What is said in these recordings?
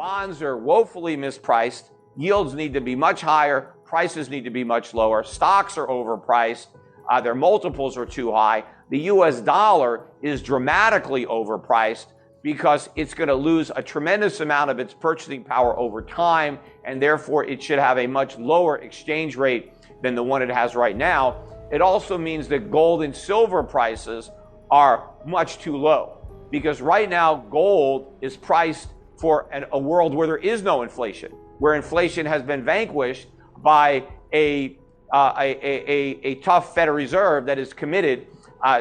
bonds are woefully mispriced. Yields need to be much higher. Prices need to be much lower. Stocks are overpriced. Their multiples are too high. The US dollar is dramatically overpriced because it's going to lose a tremendous amount of its purchasing power over time, and therefore it should have a much lower exchange rate than the one it has right now. It also means that gold and silver prices are much too low, because right now gold is priced for a world where there is no inflation, where inflation has been vanquished by a tough Federal Reserve that is committed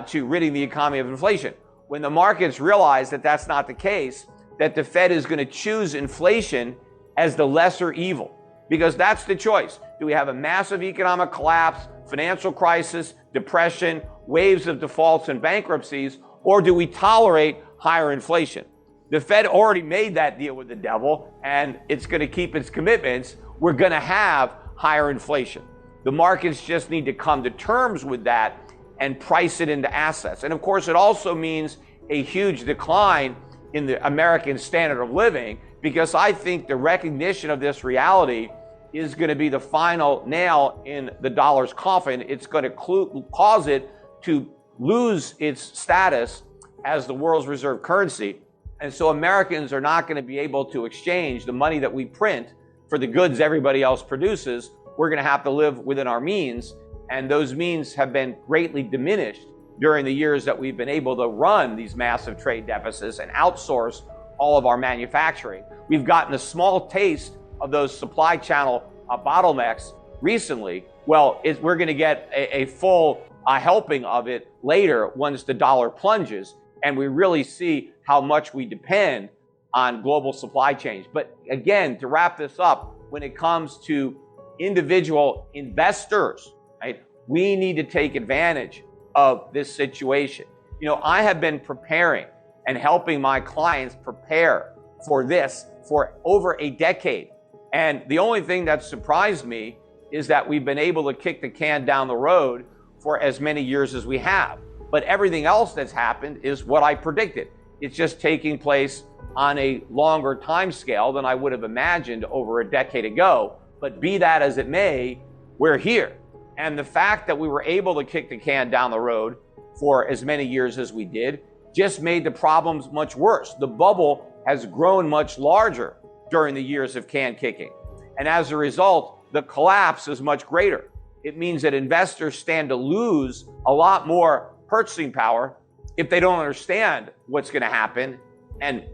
to ridding the economy of inflation. When the markets realize that that's not the case, that the Fed is going to choose inflation as the lesser evil, because that's the choice. Do we have a massive economic collapse, financial crisis, depression, waves of defaults and bankruptcies, or do we tolerate higher inflation? The Fed already made that deal with the devil, and it's going to keep its commitments. We're going to have higher inflation. The markets just need to come to terms with that and price it into assets. And of course, it also means a huge decline in the American standard of living, because I think the recognition of this reality is going to be the final nail in the dollar's coffin. It's going to cause it to lose its status as the world's reserve currency. And so Americans are not going to be able to exchange the money that we print for the goods everybody else produces. We're going to have to live within our means, and those means have been greatly diminished during the years that we've been able to run these massive trade deficits and outsource all of our manufacturing. We've gotten a small taste of those supply channel bottlenecks recently. Well, we're going to get a full helping of it later once the dollar plunges and we really see how much we depend on global supply chains. But again, to wrap this up, when it comes to individual investors, right, we need to take advantage of this situation. You know, I have been preparing and helping my clients prepare for this for over a decade. And the only thing that surprised me is that we've been able to kick the can down the road for as many years as we have. But everything else that's happened is what I predicted. It's just taking place on a longer time scale than I would have imagined over a decade ago. But be that as it may, we're here. And the fact that we were able to kick the can down the road for as many years as we did just made the problems much worse. The bubble has grown much larger during the years of can kicking. And as a result, the collapse is much greater. It means that investors stand to lose a lot more purchasing power if they don't understand what's going to happen and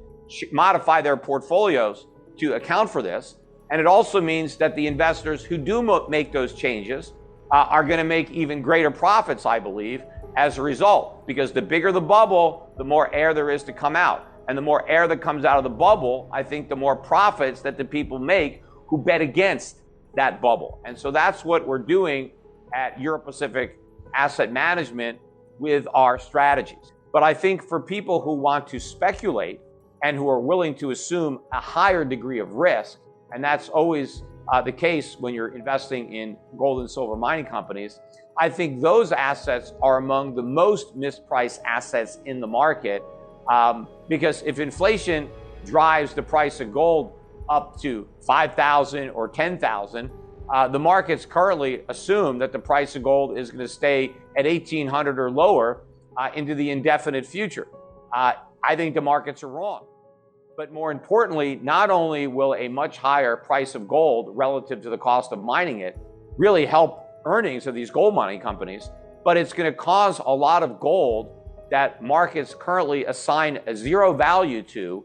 modify their portfolios to account for this. And it also means that the investors who do make those changes are going to make even greater profits, I believe, as a result, because the bigger the bubble, the more air there is to come out. And the more air that comes out of the bubble, I think the more profits that the people make who bet against that bubble. And so that's what we're doing at Euro Pacific Asset Management with our strategies. But I think for people who want to speculate and who are willing to assume a higher degree of risk, and that's always the case when you're investing in gold and silver mining companies, I think those assets are among the most mispriced assets in the market, because if inflation drives the price of gold up to 5,000 or 10,000, the markets currently assume that the price of gold is going to stay at 1,800 or lower into the indefinite future. I think the markets are wrong. But more importantly, not only will a much higher price of gold relative to the cost of mining it really help earnings of these gold mining companies, but it's going to cause a lot of gold that markets currently assign a zero value to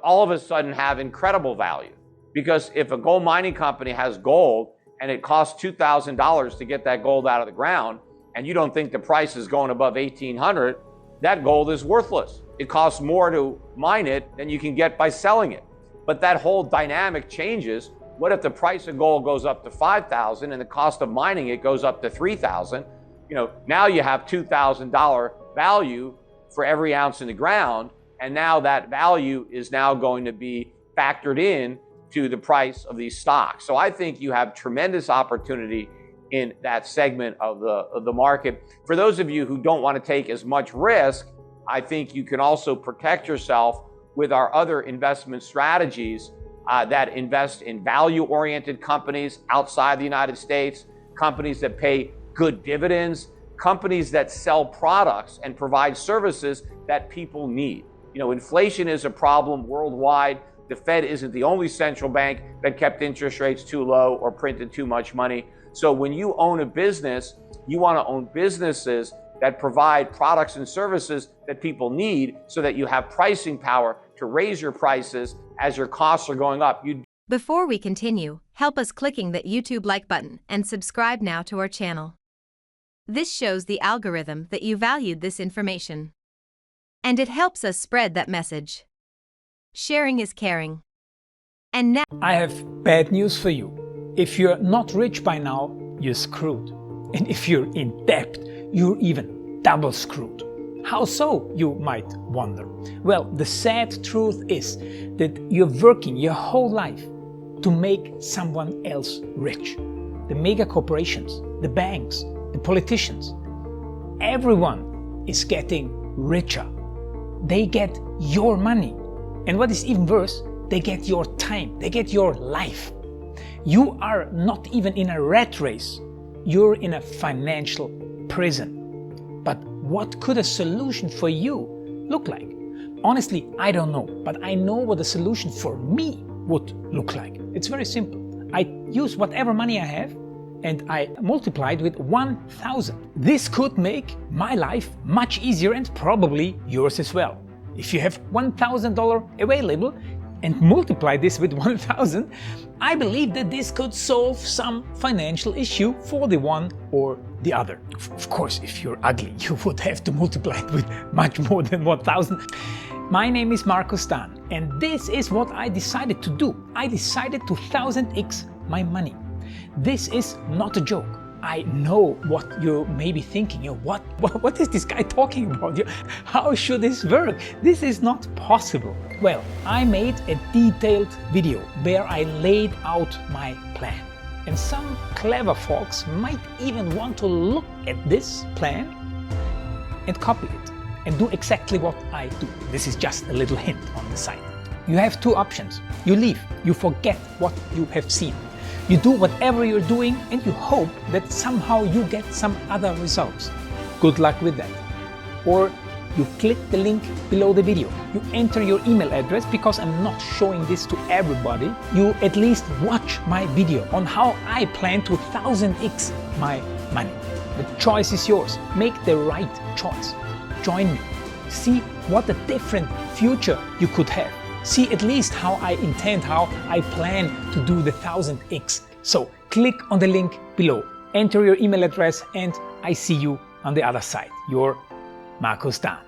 all of a sudden have incredible value. Because if a gold mining company has gold and it costs $2,000 to get that gold out of the ground, and you don't think the price is going above 1,800, that gold is worthless. It costs more to mine it than you can get by selling it. But that whole dynamic changes. What if the price of gold goes up to 5,000 and the cost of mining it goes up to 3,000? You know, now you have $2,000 value for every ounce in the ground, and now that value is now going to be factored in to the price of these stocks. So I think you have tremendous opportunity in that segment of the market. For those of you who don't want to take as much risk, I think you can also protect yourself with our other investment strategies that invest in value-oriented companies outside the United States, companies that pay good dividends, companies that sell products and provide services that people need. You know, inflation is a problem worldwide. The Fed isn't the only central bank that kept interest rates too low or printed too much money. So when you own a business, you want to own businesses that provide products and services that people need so that you have pricing power to raise your prices as your costs are going up. Before we continue, help us clicking that YouTube like button and subscribe now to our channel. This shows the algorithm that you valued this information. And it helps us spread that message. Sharing is caring. And now I have bad news for you. If you're not rich by now, you're screwed. And if you're in debt, you're even double screwed. How so, you might wonder? Well, the sad truth is that you're working your whole life to make someone else rich. The mega corporations, the banks, the politicians, everyone is getting richer. They get your money. And what is even worse, they get your time, they get your life. You are not even in a rat race, you're in a financial prison. But what could a solution for you look like? Honestly, I don't know, but I know what a solution for me would look like. It's very simple. I use whatever money I have and I multiply it with 1,000. This could make my life much easier and probably yours as well. If you have $1,000 available and multiply this with 1,000, I believe that this could solve some financial issue for the one or the other. Of course, if you're ugly, you would have to multiply it with much more than 1,000. My name is Markus Dahn, and this is what I decided to do. I decided to 1000x my money. This is not a joke. I know what you may be thinking. What is this guy talking about? How should this work? This is not possible. Well, I made a detailed video where I laid out my plan. And some clever folks might even want to look at this plan and copy it and do exactly what I do. This is just a little hint on the side. You have two options. You leave, you forget what you have seen. You do whatever you're doing and you hope that somehow you get some other results. Good luck with that. Or you click the link below the video. You enter your email address because I'm not showing this to everybody. You at least watch my video on how I plan to 1000x my money. The choice is yours. Make the right choice. Join me. See what a different future you could have. See at least how I intend, how I plan to do the 1000x. So click on the link below, enter your email address, and I see you on the other side. Your Markus Dahn.